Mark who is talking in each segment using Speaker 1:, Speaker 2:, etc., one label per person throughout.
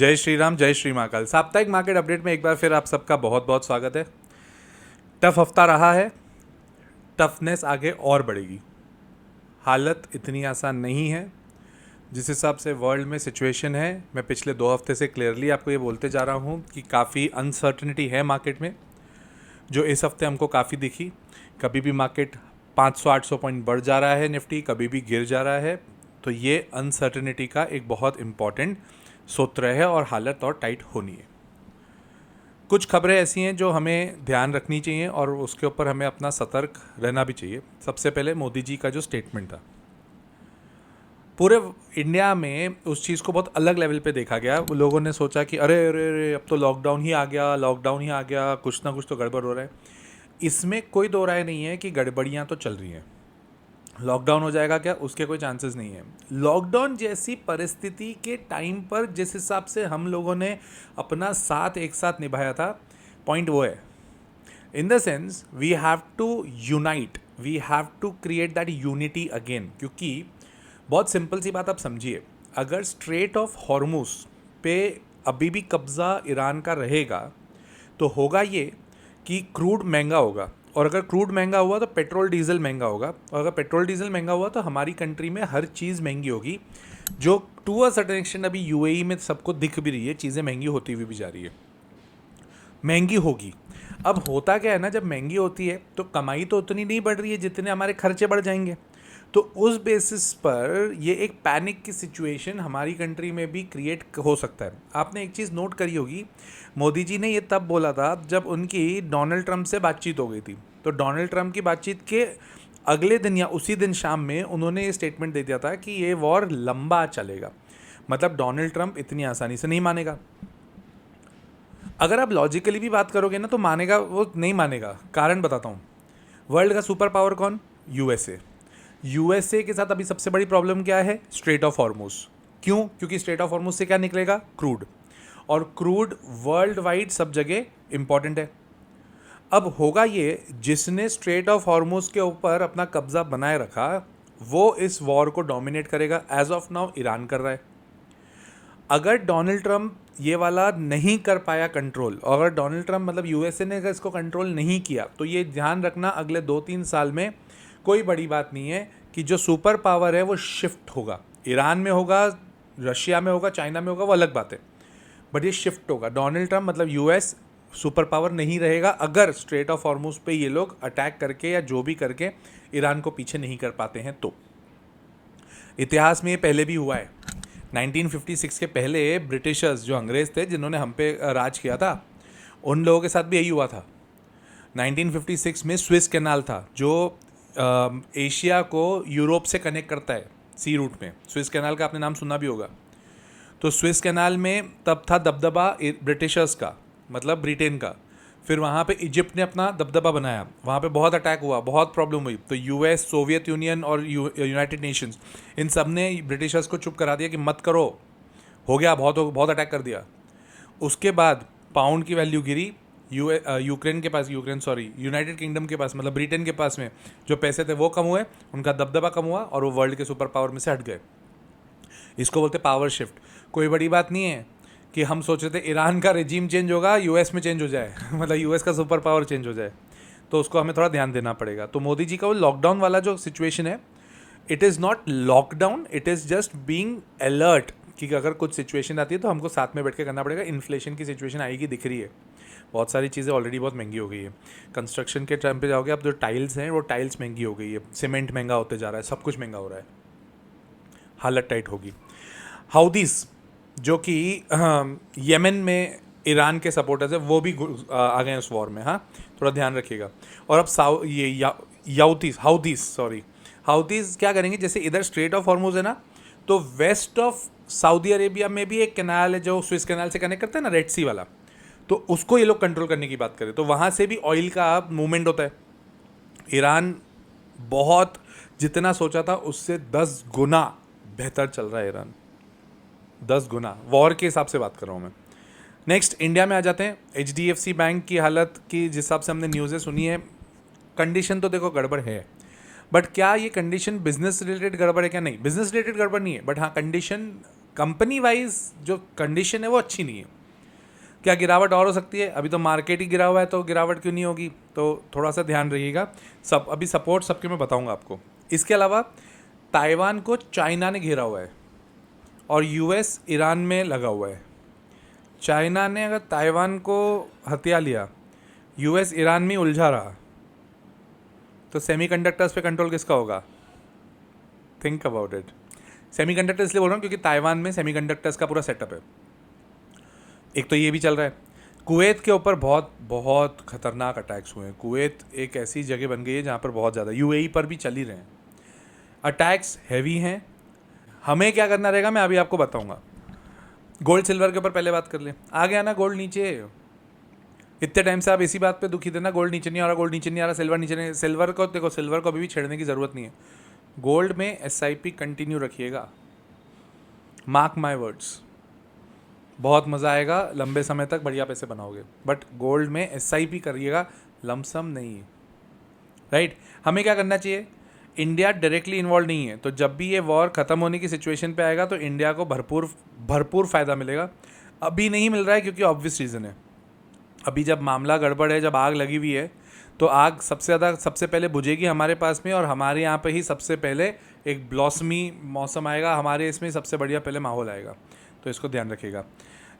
Speaker 1: जय श्री राम, जय श्री महाकाल। साप्ताहिक मार्केट अपडेट में एक बार फिर आप सबका बहुत बहुत स्वागत है। टफ हफ्ता रहा है, टफनेस आगे और बढ़ेगी। हालत इतनी आसान नहीं है। जिस हिसाब से वर्ल्ड में सिचुएशन है, मैं पिछले 2 हफ्ते से क्लियरली आपको ये बोलते जा रहा हूँ कि काफ़ी अनसर्टनिटी है मार्केट में, जो इस हफ्ते हमको काफ़ी दिखी। कभी भी मार्केट 500-800 पॉइंट बढ़ जा रहा है, निफ्टी कभी भी गिर जा रहा है। तो ये अनसर्टनिटी का एक बहुत इम्पॉर्टेंट सूत्र है और हालत और टाइट होनी है। कुछ खबरें ऐसी हैं जो हमें ध्यान रखनी चाहिए और उसके ऊपर हमें अपना सतर्क रहना भी चाहिए। सबसे पहले मोदी जी का जो स्टेटमेंट था, पूरे इंडिया में उस चीज़ को बहुत अलग लेवल पे देखा गया। लोगों ने सोचा कि अरे अरे अरे अब तो लॉकडाउन ही आ गया, लॉकडाउन ही आ गया, कुछ ना कुछ तो गड़बड़ हो रहा है। इसमें कोई दो राय नहीं है कि गड़बड़ियाँ तो चल रही हैं। लॉकडाउन हो जाएगा क्या, उसके कोई चांसेस नहीं है। लॉकडाउन जैसी परिस्थिति के टाइम पर जिस हिसाब से हम लोगों ने अपना साथ एक साथ निभाया था, पॉइंट वो है, in the sense we have to unite, we have to create that unity again. क्योंकि बहुत सिंपल सी बात आप समझिए, अगर स्ट्रेट ऑफ हॉर्मुज पे अभी भी कब्ज़ा ईरान का रहेगा तो होगा ये कि क्रूड महंगा होगा, और अगर क्रूड महंगा हुआ तो पेट्रोल डीजल महंगा होगा, और अगर पेट्रोल डीजल महंगा हुआ तो हमारी कंट्री में हर चीज़ महंगी होगी, जो टू अ सर्टेन एक्सटेंट अभी यूएई में सबको दिख भी रही है। चीज़ें महंगी होती हुई भी जा रही है, महंगी होगी। अब होता क्या है ना, जब महंगी होती है तो कमाई तो उतनी नहीं बढ़ रही है जितने हमारे खर्चे बढ़ जाएंगे। तो उस बेसिस पर ये एक पैनिक की सिचुएशन हमारी कंट्री में भी क्रिएट हो सकता है। आपने एक चीज़ नोट करी होगी, मोदी जी ने ये तब बोला था जब उनकी डोनाल्ड ट्रंप से बातचीत हो गई थी। तो डोनाल्ड ट्रंप की बातचीत के अगले दिन या उसी दिन शाम में उन्होंने ये स्टेटमेंट दे दिया था कि ये वॉर लंबा चलेगा। मतलब डोनाल्ड ट्रंप इतनी आसानी से नहीं मानेगा। अगर आप लॉजिकली भी बात करोगे ना तो मानेगा, वो नहीं मानेगा। कारण बताता हूँ। वर्ल्ड का सुपर पावर कौन? यूएसए। यूएसए के साथ अभी सबसे बड़ी प्रॉब्लम क्या है? Straight of Hormuz. क्यों? क्योंकि स्ट्रेट ऑफ हॉर्मुज से क्या निकलेगा? क्रूड। और क्रूड वर्ल्ड वाइड सब जगह इंपॉर्टेंट है। अब होगा ये, जिसने स्ट्रेट ऑफ हॉर्मुज के ऊपर अपना कब्जा बनाए रखा वो इस वॉर को डोमिनेट करेगा। एज ऑफ नाउ ईरान कर रहा है। अगर डोनाल्ड ट्रंप ये वाला नहीं कर पाया कंट्रोल, और अगर डोनाल्ड ट्रंप मतलब यूएसए ने अगर इसको कंट्रोल नहीं किया, तो ये ध्यान रखना अगले 2-3 साल में कोई बड़ी बात नहीं है कि जो सुपर पावर है वो शिफ्ट होगा। ईरान में होगा, रशिया में होगा, चाइना में होगा, वो अलग बात है, बट ये शिफ्ट होगा। डोनाल्ड ट्रंप मतलब यूएस सुपर पावर नहीं रहेगा अगर स्ट्रेट ऑफ हॉर्मुज पे ये लोग अटैक करके या जो भी करके ईरान को पीछे नहीं कर पाते हैं। तो इतिहास में ये पहले भी हुआ है। 1956 के पहले ब्रिटिशर्स, जो अंग्रेज़ थे जिन्होंने हम पे राज किया था, उन लोगों के साथ भी यही हुआ था। 1956 में स्विस कैनाल था, जो एशिया को यूरोप से कनेक्ट करता है सी रूट में। स्विस कैनाल का आपने नाम सुना भी होगा। तो स्विस कैनाल में तब था दबदबा ब्रिटिशर्स का, मतलब ब्रिटेन का। फिर वहाँ पे इजिप्ट ने अपना दबदबा बनाया, वहाँ पे बहुत अटैक हुआ, बहुत प्रॉब्लम हुई। तो यूएस, सोवियत यूनियन और यूनाइटेड नेशंस, इन सब ने ब्रिटिशर्स को चुप करा दिया कि मत करो, हो गया, बहुत अटैक कर दिया। उसके बाद पाउंड की वैल्यू गिरी। यूक्रेन के पास, यूनाइटेड किंगडम के पास, मतलब ब्रिटेन के पास में जो पैसे थे वो कम हुए, उनका दबदबा कम हुआ और वो वर्ल्ड के सुपर पावर में से हट गए। इसको बोलते पावर शिफ्ट। कोई बड़ी बात नहीं है कि हम सोच रहे थे ईरान का रेजिम चेंज होगा, यूएस में चेंज हो जाए मतलब यूएस का सुपर पावर चेंज हो जाए, तो उसको हमें थोड़ा ध्यान देना पड़ेगा। तो मोदी जी का वो लॉकडाउन वाला जो सिचुएशन है, it is not lockdown, it is just being alert कि अगर कुछ सिचुएशन आती है तो हमको साथ में बैठ के करना पड़ेगा। इन्फ्लेशन की सिचुएशन आएगी, दिख रही है। बहुत सारी चीज़ें ऑलरेडी बहुत महंगी हो गई है। कंस्ट्रक्शन के टाइम पे जाओगे आप, जो टाइल्स हैं वो टाइल्स महंगी हो गई है, सीमेंट महंगा होते जा रहा है, सब कुछ महंगा हो रहा है, हालत टाइट होगी। हाउदीस, जो कि यमन में ईरान के सपोर्टर्स है, वो भी आ गए उस वॉर में। हाँ, थोड़ा ध्यान रखिएगा। और अब हाउदीस क्या करेंगे? जैसे इधर स्ट्रेट ऑफ हॉर्मुज है ना, तो वेस्ट ऑफ सऊदी अरेबिया में भी एक कैनाल है जो स्विस कैनाल से कनेक्ट करता है ना, रेड सी वाला, तो उसको ये लोग कंट्रोल करने की बात करें तो वहाँ से भी ऑयल का मूवमेंट होता है। ईरान बहुत, जितना सोचा था उससे 10 गुना बेहतर चल रहा है ईरान, 10 गुना वॉर के हिसाब से बात कर रहा हूँ मैं। नेक्स्ट इंडिया में आ जाते हैं। HDFC बैंक की हालत की जिस हिसाब से हमने न्यूज़ें सुनी है, कंडीशन तो देखो गड़बड़ है, बट क्या ये कंडीशन बिजनेस रिलेटेड गड़बड़ है क्या? नहीं, बिजनेस रिलेटेड गड़बड़ नहीं है, बट हाँ कंडीशन कंपनी वाइज जो कंडीशन है वो अच्छी नहीं है। क्या गिरावट और हो सकती है? अभी तो मार्केट ही गिरा हुआ है, तो गिरावट क्यों नहीं होगी? तो थोड़ा सा ध्यान रखिएगा। सब अभी सपोर्ट सबके मैं बताऊंगा आपको। इसके अलावा ताइवान को चाइना ने घेरा हुआ है और यूएस ईरान में लगा हुआ है। चाइना ने अगर ताइवान को हथिया लिया, यूएस ईरान में उलझा रहा, तो सेमीकंडक्टर्स पे कंट्रोल किसका होगा? Think about it. सेमीकंडक्टर इसलिए बोल रहा हूँ क्योंकि ताइवान में सेमीकंडक्टर्स का पूरा सेटअप है। एक तो ये भी चल रहा है। कुवैत के ऊपर बहुत बहुत खतरनाक अटैक्स हुए हैं। कुवैत एक ऐसी जगह बन गई है जहाँ पर बहुत ज़्यादा, यूएई पर भी चल ही रहे हैं, अटैक्स हैवी हैं। हमें क्या करना रहेगा मैं अभी आपको बताऊंगा। गोल्ड सिल्वर के ऊपर पहले बात कर लें। आ गया ना गोल्ड नीचे? इतने टाइम से आप इसी बात पे दुखी थे ना, गोल्ड नीचे नहीं आ रहा, गोल्ड नीचे नहीं आ रहा, सिल्वर नीचे नहीं। सिल्वर को देखो, सिल्वर को अभी भी छेड़ने की ज़रूरत नहीं है। गोल्ड में एसआईपी कंटिन्यू रखिएगा, मार्क माय वर्ड्स, बहुत मज़ा आएगा, लंबे समय तक बढ़िया पैसे बनाओगे। बट गोल्ड में एसआईपी करिएगा, लमसम नहीं। राइट? हमें क्या करना चाहिए? इंडिया डायरेक्टली इन्वॉल्व नहीं है, तो जब भी ये वॉर ख़त्म होने की सिचुएशन पे आएगा तो इंडिया को भरपूर फ़ायदा मिलेगा। अभी नहीं मिल रहा है क्योंकि ऑब्वियस रीज़न है, अभी जब मामला गड़बड़ है, जब आग लगी हुई है, तो आग सबसे पहले बुझेगी हमारे पास में, और हमारे यहाँ पे ही सबसे पहले एक ब्लॉसमी मौसम आएगा, हमारे इसमें सबसे बढ़िया पहले माहौल आएगा। तो इसको ध्यान रखिएगा।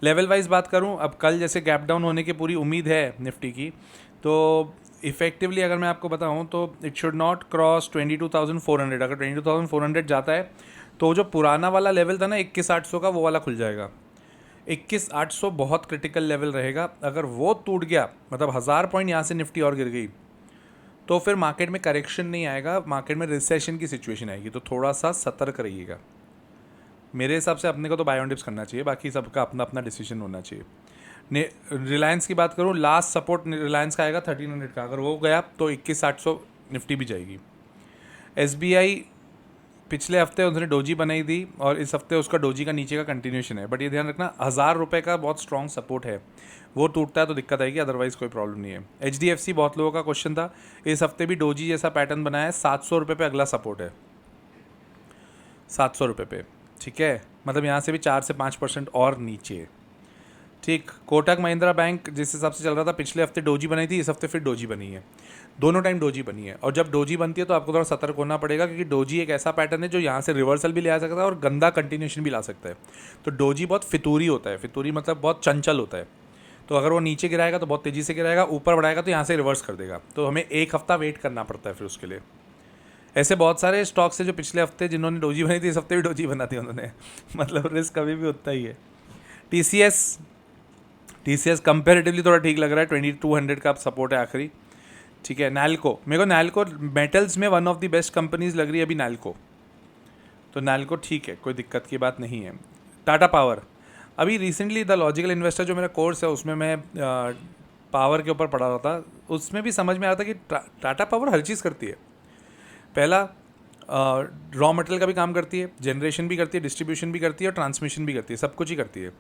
Speaker 1: लेवल वाइज बात करूँ, अब कल जैसे गैप डाउन होने की पूरी उम्मीद है निफ्टी की, तो इफेक्टिवली अगर मैं आपको बताऊं तो इट शुड नॉट क्रॉस 22,400। अगर 22,400 जाता है तो जो पुराना वाला लेवल था ना 21,800 का, वो वाला खुल जाएगा। 21,800 बहुत क्रिटिकल लेवल रहेगा। अगर वो टूट गया, मतलब 1000 पॉइंट यहाँ से निफ्टी और गिर गई, तो फिर मार्केट में करेक्शन नहीं आएगा, मार्केट में रिसेशन की सिचुएशन आएगी। तो थोड़ा सा सतर्क रहिएगा। मेरे हिसाब से अपने को तो बाय ऑन डिप्स करना चाहिए, बाकी सबका अपना अपना डिसीजन होना चाहिए। रिलायंस की बात करूँ, लास्ट सपोर्ट रिलायंस का आएगा 1300 का, अगर वो गया तो 21,800 निफ्टी भी जाएगी। एसबीआई पिछले हफ्ते उसने डोजी बनाई थी और इस हफ्ते उसका डोजी का नीचे का कंटिन्यूशन है, बट ये ध्यान रखना 1000 रुपये का बहुत स्ट्रॉन्ग सपोर्ट है, वो टूटता है तो दिक्कत आएगी, अदरवाइज कोई प्रॉब्लम नहीं है। एचडीएफसी बहुत लोगों का क्वेश्चन था, इस हफ्ते भी डोजी जैसा पैटर्न बनाया है, 700 रुपये पे अगला सपोर्ट है, 700 रुपये पे। ठीक है, मतलब यहाँ से भी 4 से 5% और नीचे। ठीक, कोटक महिंद्रा बैंक जिस हिसाब से चल रहा था, पिछले हफ्ते डोजी बनी थी, इस हफ्ते फिर डोजी बनी है, दोनों टाइम डोजी बनी है। और जब डोजी बनती है तो आपको थोड़ा सतर्क होना पड़ेगा, क्योंकि डोजी एक ऐसा पैटर्न है जो यहाँ से रिवर्सल भी ले आ सकता है और गंदा कंटिन्यूशन भी ला सकता है। तो डोजी बहुत फितूरी होता है, फितूरी मतलब बहुत चंचल होता है। तो अगर वो नीचे गिराएगा तो बहुत तेज़ी से गिराएगा, ऊपर बढ़ाएगा तो यहाँ से रिवर्स कर देगा, तो हमें एक हफ्ता वेट करना पड़ता है फिर उसके लिए। ऐसे बहुत सारे स्टॉक्स है जो पिछले हफ्ते जिन्होंने डोजी बनाई थी, इस हफ्ते भी डोजी बना दी उन्होंने मतलब रिस्क कभी भी उतना ही है। टीसीएस कंपेरेटिवली थोड़ा ठीक लग रहा है, 2200 का सपोर्ट है आखिरी। ठीक है, नैल्को, मेरे को नैल्को मेटल्स में one of the best companies लग रही है अभी नैल्को, तो नैल्को ठीक है, कोई दिक्कत की बात नहीं है। टाटा पावर, अभी रिसेंटली द लॉजिकल इन्वेस्टर जो मेरा कोर्स है उसमें मैं पावर के ऊपर पढ़ा रहा था, उसमें भी समझ में आ रहा था कि टाटा पावर हर चीज़ करती है। पहला, रॉ मटेरियल का भी काम करती है, जनरेशन भी करती है, डिस्ट्रीब्यूशन भी करती है और ट्रांसमिशन भी करती है, सब कुछ ही करती है।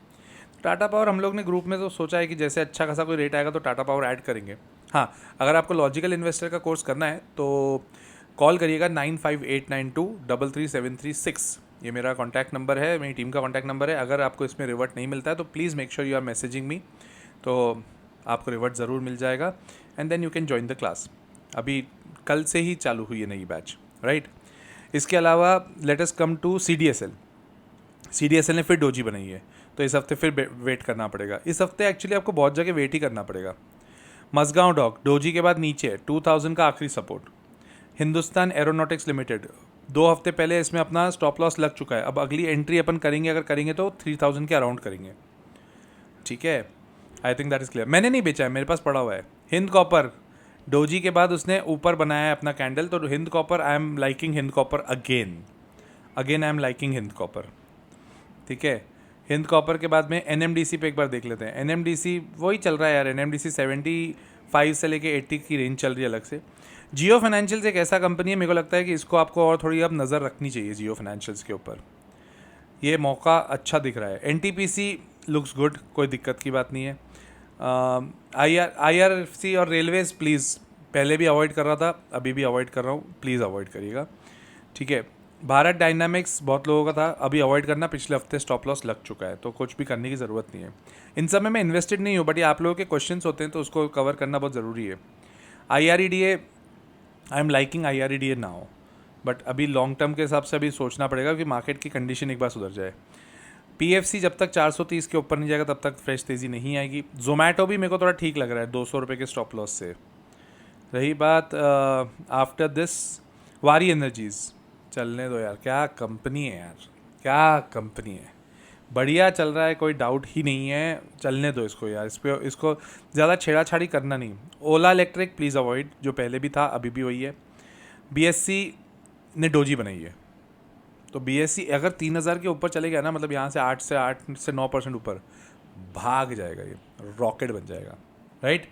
Speaker 1: टाटा पावर हम लोग ने ग्रुप में तो सोचा है कि जैसे अच्छा खासा कोई रेट आएगा तो टाटा पावर ऐड करेंगे। हाँ, अगर आपको लॉजिकल इन्वेस्टर का कोर्स करना है तो कॉल करिएगा 9589233736, ये मेरा कॉन्टैक्ट नंबर है, मेरी टीम का कॉन्टैक्ट नंबर है। अगर आपको इसमें रिवर्ट नहीं मिलता है तो please make sure you are messaging me, तो आपको रिवर्ट ज़रूर मिल जाएगा and then you can join the class. अभी कल से ही चालू हुई है नई बैच, राइट। इसके अलावा let us come to CDSL ने फिर डोजी बनाई है, तो इस हफ्ते फिर वेट करना पड़ेगा। इस हफ्ते एक्चुअली आपको बहुत जगह वेट ही करना पड़ेगा। मसगांव डॉक डोजी के बाद नीचे 2000 का आखिरी सपोर्ट। हिंदुस्तान एरोनॉटिक्स लिमिटेड 2 हफ्ते पहले इसमें अपना स्टॉप लॉस लग चुका है, अब अगली एंट्री अपन करेंगे, अगर करेंगे तो 3000 के अराउंड करेंगे। ठीक है, I think that is clear. मैंने नहीं बेचा है, मेरे पास पड़ा हुआ है। हिंद कॉपर डोजी के बाद उसने ऊपर बनाया है अपना कैंडल, तो Hind copper I am liking Hind copper again I am liking Hind copper. ठीक है, हिंद कॉपर के बाद में NMDC पे एक बार देख लेते हैं। NMDC वही चल रहा है यार, NMDC 75 से लेके 80 की रेंज चल रही है अलग से। जियो फाइनेंशियल्स एक ऐसा कंपनी है, मेरे को लगता है कि इसको आपको और थोड़ी अब नज़र रखनी चाहिए जियो फाइनेंशियल्स के ऊपर, ये मौका अच्छा दिख रहा है। NTPC लुक्स गुड, कोई दिक्कत की बात नहीं है। IRFC और रेलवेज़ प्लीज़, पहले भी अवॉइड कर रहा था, अभी भी अवॉइड कर रहा हूँ, प्लीज़ अवॉइड करिएगा। ठीक है, भारत डायनामिक्स बहुत लोगों का था, अभी अवॉइड करना, पिछले हफ्ते स्टॉप लॉस लग चुका है, तो कुछ भी करने की ज़रूरत नहीं है। इन सब में मैं इन्वेस्टेड नहीं हूँ, बट ये आप लोगों के क्वेश्चंस होते हैं तो उसको कवर करना बहुत ज़रूरी है। IREDA, I am liking IREDA now, but अभी लॉन्ग टर्म के हिसाब से अभी सोचना पड़ेगा कि मार्केट की कंडीशन एक बार सुधर जाए। PFC जब तक 430 के ऊपर नहीं जाएगा तब तक फ्रेश तेज़ी नहीं आएगी। जोमेटो भी मेरे को थोड़ा ठीक लग रहा है 200 रुपये के स्टॉप लॉस से। रही बात आफ्टर दिस वारी एनर्जीज़, चलने दो यार, क्या कंपनी है यार, क्या कंपनी है, बढ़िया चल रहा है, कोई डाउट ही नहीं है, चलने दो इसको यार, इसको ज़्यादा छेड़ाछाड़ी करना नहीं। ओला इलेक्ट्रिक प्लीज़ अवॉइड, जो पहले भी था अभी भी वही है। BSC ने डोजी बनाई है, तो BSC अगर 3000 के ऊपर चले गया ना, मतलब यहाँ से 8 से 9% ऊपर भाग जाएगा, ये रॉकेट बन जाएगा, राइट।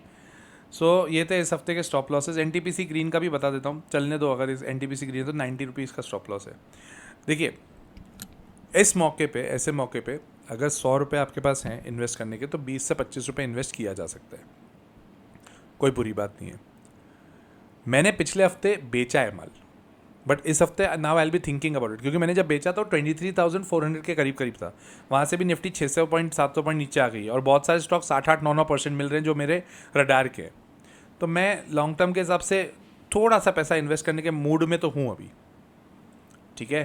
Speaker 1: सो ये थे इस हफ्ते के स्टॉप लॉसेस। NTPC ग्रीन का भी बता देता हूँ, चलने दो, अगर इस NTPC ग्रीन तो 90 रुपीज़ का स्टॉप लॉस है। देखिए इस मौके पे, ऐसे मौके पे अगर 100 रुपये आपके पास हैं इन्वेस्ट करने के, तो 20 से 25 रुपये इन्वेस्ट किया जा सकता है, कोई बुरी बात नहीं है। मैंने पिछले हफ्ते बेचा है माल, बट इस हफ्ते now I will be thinking about it, क्योंकि मैंने जब बेचा तो 23,400 के करीब करीब था, वहाँ से भी निफ्टी 600 पॉइंट 700 पॉइंट नीचे आ गई है, और बहुत सारे स्टॉक 8-8-9-9% मिल रहे हैं जो मेरे रडार के। तो मैं लॉन्ग टर्म के हिसाब से थोड़ा सा पैसा इन्वेस्ट करने के मूड में तो हूँ अभी, ठीक है।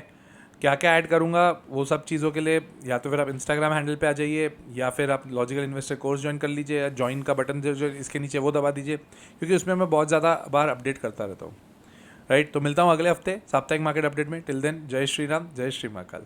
Speaker 1: क्या क्या ऐड करूँगा वो सब चीज़ों के लिए, या तो फिर आप इंस्टाग्राम हैंडल पे आ जाइए, या फिर आप लॉजिकल इन्वेस्टर कोर्स ज्वाइन कर लीजिए, या ज्वाइन का बटन जो इसके नीचे वो दबा दीजिए, क्योंकि उसमें मैं बहुत ज़्यादा बार अपडेट करता रहता हूँ, राइट। तो मिलता हूँ अगले हफ्ते साप्ताहिक मार्केट अपडेट में। टिल देन, जय श्री राम, जय श्री महाकाल।